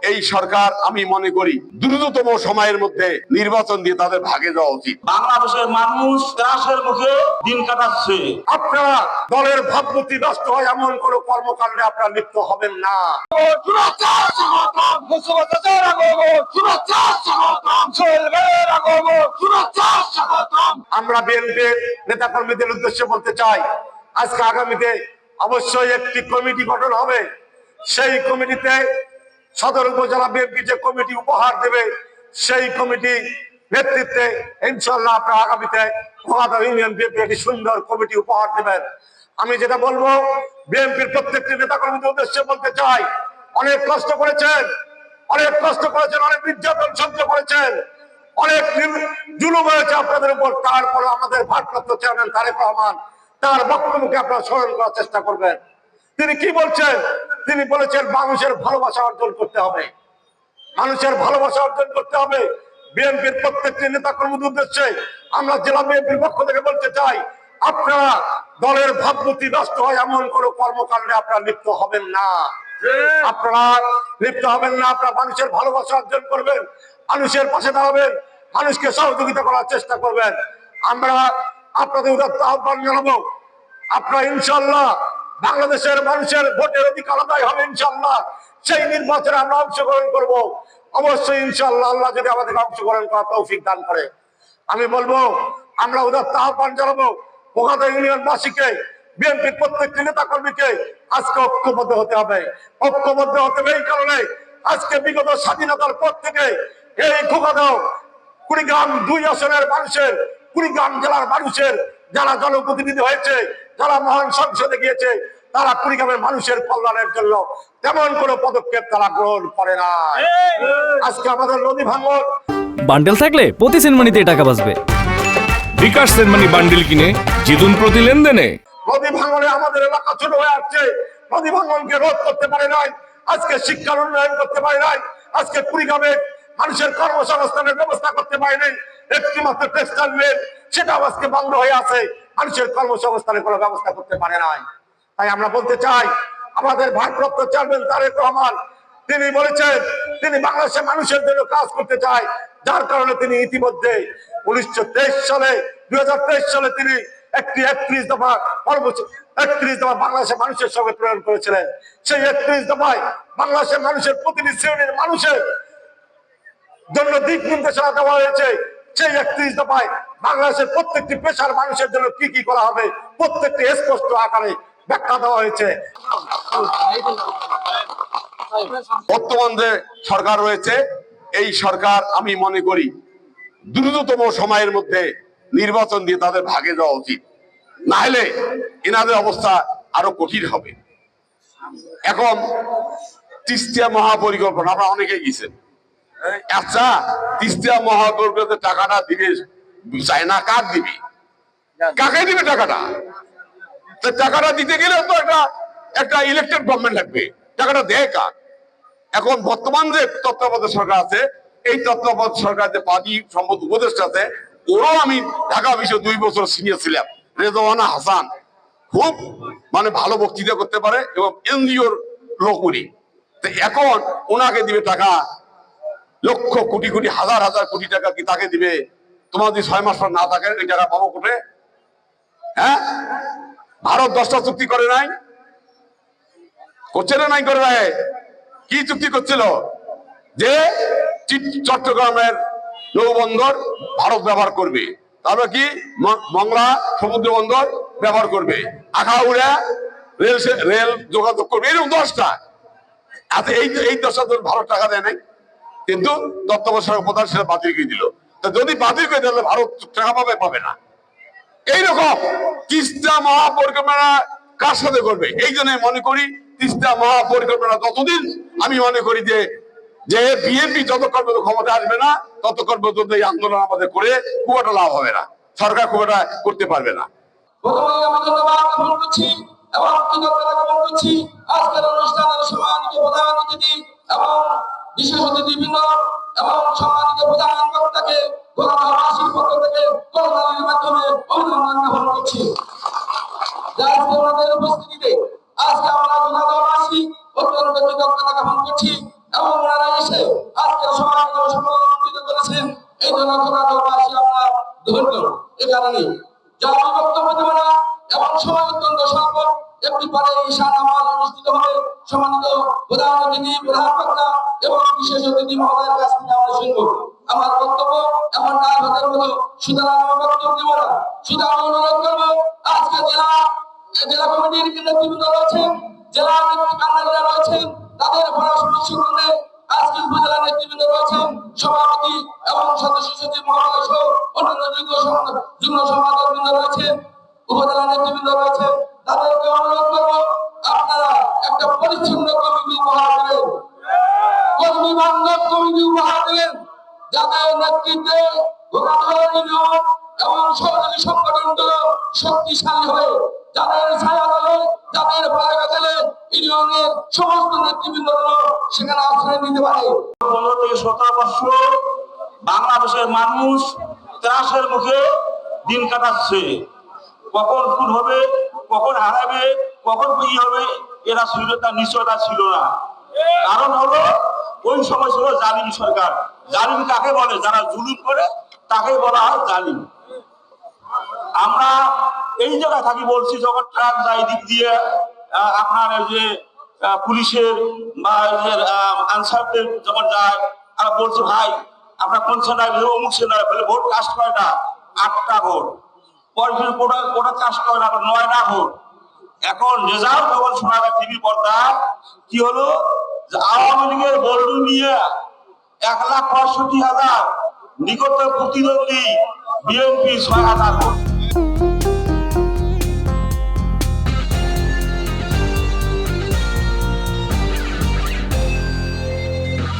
এই সরকার আমি মনে করি দ্রুততম সময়ের মধ্যে নির্বাচন দিয়ে তাদের ভাগে দেওয়া উচিত। বাংলাদেশের মানুষ ত্রাসের মুখে দিন কাটাচ্ছে। আপনারা দলের ভাবমূর্তি নষ্ট হয় এমন কোন কর্মকাণ্ডে আপনারা লিপ্ত হবেন না। আমরা বিএনপির নেতা কর্মীদের উদ্দেশ্যে বলতে চাই, আজকে আগামীতে অবশ্যই একটি কমিটি গঠন হবে। সেই কমিটিতে সদর উপজেলা বিএনপি যে কমিটি উপহার দেবে, সেই কমিটি নেতৃত্বে ইনশাআল্লাহ আপনারা আগামীতে মহাদা ইউনিয়ন বিএনপি একটি সুন্দর কমিটি উপহার দেবেন। আমি যেটা বলবো, বিএনপির প্রত্যেকটি নেতা কর্মীদের উদ্দেশ্যে বলতে চাই, অনেক কষ্ট করেছেন, অনেক নির্যাতন সহ্য করেছেন, অনেক জুলুম হয়েছে আপনাদের উপর। তারপর আমাদের ভারপ্রাপ্ত চেয়ারম্যান তারেক রহমান তার বক্তব্যকে আপনারা স্মরণ করার চেষ্টা করবেন। তিনি কি বলছেন? তিনি বলেছেন মানুষের ভালোবাসা অর্জন করতে হবে, মানুষের ভালোবাসা অর্জন করতে হবে। বিএনপির প্রত্যেকটি নেতা কর্মীদের উদ্দেশ্যে আমরা জেলা বিএনপির পক্ষ থেকে বলতে চাই, আপনারা দলের ভাবমূর্তি নষ্ট হয় এমন কোন কর্মকাণ্ডে আপনারা লিপ্ত হবেন না। আপনারা লিপ্ত হবেন না। আপনারা মানুষের ভালোবাসা অর্জন করবেন, মানুষের পাশে দাঁড়াবেন, মানুষকে সহযোগিতা করার চেষ্টা করবেন। আমরা আপনাদের উদাত্ত আহ্বান জানাবো, আপনারা ইনশাআল্লাহ বাংলাদেশের মানুষের ভোটের অধিকার আদায় হবে ইনশাআল্লাহ, সেই নির্বাচনে আমরা অংশগ্রহণ করব অবশ্যই ইনশাআল্লাহ, আল্লাহ যদি আমাদের অংশগ্রহণ করার তৌফিক দান করে। আমি বলবো, আমরা উদাত্ত আহ্বান জানাবো মহাদা ইউনিয়নবাসীকে, বিএনপির প্রত্যেকটি নেতা কর্মীকে আজকে ঐক্যবদ্ধ হতে হবে। ঐক্যবদ্ধ হতে হবে এই কারণে, আজকে বিগত স্বাধীনতার পর থেকে এই খোকাদাও কুড়িগ্রাম 2 আসনের মানুষের, কুড়িগ্রাম জেলার মানুষের যারা জনপ্রতিনিধি হয়েছে, যারা মহান সংসদে গিয়েছে, তারা কুড়িগ্রামের মানুষের কল্যাণের জন্য তেমন কোনো পদক্ষেপ তারা গ্রহণ করে না। আজকে আমাদের নদী ভাঙন বান্ডেল থাকলে প্রতি সেনমানিতে টাকা বাঁচবে। বিকাশ সেনমানি বান্ডেল কিনে জিতুন প্রতি লেনদেনে। নদী ভাঙনে আমাদের এলাকা ছোট হয়ে আসছে, নদী ভাঙনকে রোধ করতে পারে নাই, আজকে শিক্ষার উন্নয়ন করতে পারে নাই, আজকে কুড়িগ্রামে মানুষের কর্মসংস্থানের ব্যবস্থা করতে পারে নাই। একটি মাত্র টেক্সটাইল মিল, সেটা আজকে বন্ধ হয়ে আছে, মানুষের কর্মসংস্থানের কোনো ব্যবস্থা করতে পারে নাই। তাই আমরা বলতে চাই, আমাদের ভারপ্রাপ্ত চেয়ারম্যান তারেক রহমান তিনি বলেছেন তিনি বাংলাদেশের মানুষের জন্য কাজ করতে চায়, যার কারণে তিনি ইতিমধ্যে 2023 সালে তিনি একটি 31 দফা বাংলাদেশের মানুষের সঙ্গে প্রেরণ করেছিলেন। সেই 31 দফায় বাংলাদেশের মানুষের প্রতিটি শ্রেণীর মানুষের জন্য দিক নির্দেশনা দেওয়া হয়েছে। সেই 31 দফায় বাংলাদেশের প্রত্যেকটি পেশার মানুষের জন্য কি কি করা হবে প্রত্যেকটি স্পষ্ট আকারে ব্যাখ্যা দেওয়া হয়েছে। বর্তমান যে সরকার রয়েছে, এই সরকার আমি মনে করি দ্রুততম সময়ের মধ্যে নির্বাচন দিয়ে তাদের ভাগে দেওয়া উচিত, না হলে এনাদের অবস্থা আরো কঠিন হবে। এখন তিস্তা মহাপরিকল্পনা আমরা অনেকে গেছেন, আচ্ছা তিস্তা মহাপরিকল্পনাতে টাকাটা দিবে চায় না, কাক দিবি, কাকে দিবে টাকাটা? টাকাটা দিতে গেলে তো একটা ইলেকটেড গভর্নমেন্ট লাগবে, টাকাটা দেয় কাক? এখন বর্তমান যে তত্ত্বাবধায়ক সরকার আছে, এই তত্ত্বাবধায়ক সরকার যে পানি সম্পদ উপদেষ্টা আছে, ওরাও আমি ঢাকা বিশ্ব 2 বছর সিনিয়র ছিলাম, রেজওয়ানা হাসান খুব ভালো বক্তৃতা করতে পারে এবং এনজিওর লোক উনি। তো এখন ওনাকে দিবে টাকা, লক্ষ কোটি কোটি হাজার হাজার কোটি টাকা কি তাকে দিবে? তোমার যদি 6 মাস পর না থাকে এই টাকা পাবো কোটে? হ্যাঁ, ভারত 10টা চুক্তি করে নাই, করছে না? নাই করে নাই। কি চুক্তি করছিল? যে চট্টগ্রামের নৌবন্দর ভারত ব্যবহার করবে, তারপরে কি মংলা সমুদ্র বন্দর ব্যবহার করবে, আখাউড়া রেল যোগাযোগ করবে, এরকম 10টা। আচ্ছা এই 10টা ভারত টাকা দেয় নাই, কিন্তু তত্ত্বাবধায়ক সরকার প্রধান সেটা বাতিল করে দিল। তো যদি বাতিল করে দিলে ভারত টাকা পাবে? পাবে না। এইরকম তিস্তা মহাপরিকল্পনা কার সাথে করবে? এই জন্য মনে করি তিস্তা মহাপরিকল্পনা যতদিন আমি মনে করি যে বিএনপি যতক্ষণ পর্যন্ত ক্ষমতা আসবে না, ততক্ষণ পর্যন্ত এই আন্দোলন আমাদের করে খুব একটা লাভ হবে না, সরকার খুব একটা করতে পারবে না। আজকের অনুষ্ঠানের সম্মানিত প্রধান অতিথি এবং বিশেষ অতিথিবৃন্দ এবং সম্মানিত প্রধান বক্তাকে গোলাবাসীর পক্ষ থেকে করতালির মাধ্যমে অভিনন্দন জ্ঞাপন করছি। আজকে আমাদের উপস্থিতিতে আজকে আমরা গোলাবাসী অত্যন্ত কৃতজ্ঞতা জ্ঞাপন করছি এবং ওনারা এই জন্য ঘোরাঘোরবাসী আমরা ধন্য। এ কারণে যারা বক্তব্য দেবে না এবং সময় অত্যন্ত স্বল্প, একটি পরে ঈশা নামাজ অনুষ্ঠিত হবে। সম্মানিত প্রধান অতিথি, প্রধান বক্তা এবং বিশেষ অতিথি মহোদয়ের কাছ থেকে আমরা শুনবো। আমার বক্তব্য এমন কাজ হতে হলো, সুতরাং আমার বক্তব্য দেব না। শুধু আমি অনুরোধ করবো, আজকে জেলা কমিটির নেতৃবৃন্দ রয়েছেন, জেলা নেতৃবৃন্দরা রয়েছেন, তাদের পরামর্শ করলে আজকে উপজেলা নেতৃবৃন্দ রয়েছেন, সভাপতি এবং সদস্য সচিব মহোদয় সহ অন্যান্য যুগ্ম সম্পাদক বৃন্দ রয়েছেন, উপজেলা নেতৃবৃন্দ রয়েছে। তাদেরকে অনুরোধ করবো, আপনারা একটা পরিচ্ছন্ন কমিটি উপহার দেবেন, কর্মী বান্ধব কমিটি উপহার দেবেন, যাদের নেতৃত্বে ঘোরাঘোর ইউনিয়ন এবং সহযোগী সংগঠনগুলো শক্তিশালী হয়ে, যাদের ছায়া দলে, যাদের পতাকা দলে ইউনিয়নের সমস্ত নেতৃবৃন্দগুলো সেখানে আশ্রয় নিতে পারে। 15 থেকে 17 বছর বাংলাদেশের মানুষ ত্রাসের মুখে দিন কাটাচ্ছে। কখন খুন হবে, কখন হারাবে, কখন কি হবে, এরা ছিল, তার নিশ্চয়তা ছিল না। কারণ হলো ওই সময় ছিল জালিম সরকার। জালিম কাকে বলে? যারা জুলুম করে তাকে বলা হয় জালিম। আমরা এই জায়গায় থাকি বলছি, যখন ট্রাক যায় দিক দিয়ে আপনার এই যে পুলিশের বা আনসারদের যখন যায়, আমরা বলছি ভাই আপনার কোন সেন্টারে, অমুক সেন্টারে বলে ভোট কাস্ট করে না, 8টা ভোট, পরে কোটা কাস্ট করে না, 9টা ভোট। এখন রেজাল্ট যখন শোনা যায় টিভি পর্দায়, কি হলো, আওয়ামী লীগের বল্লু নিয়ে 1,65,000, নিকট প্রতিদ্বন্দ্বী বিএনপি 6,000 ভোট।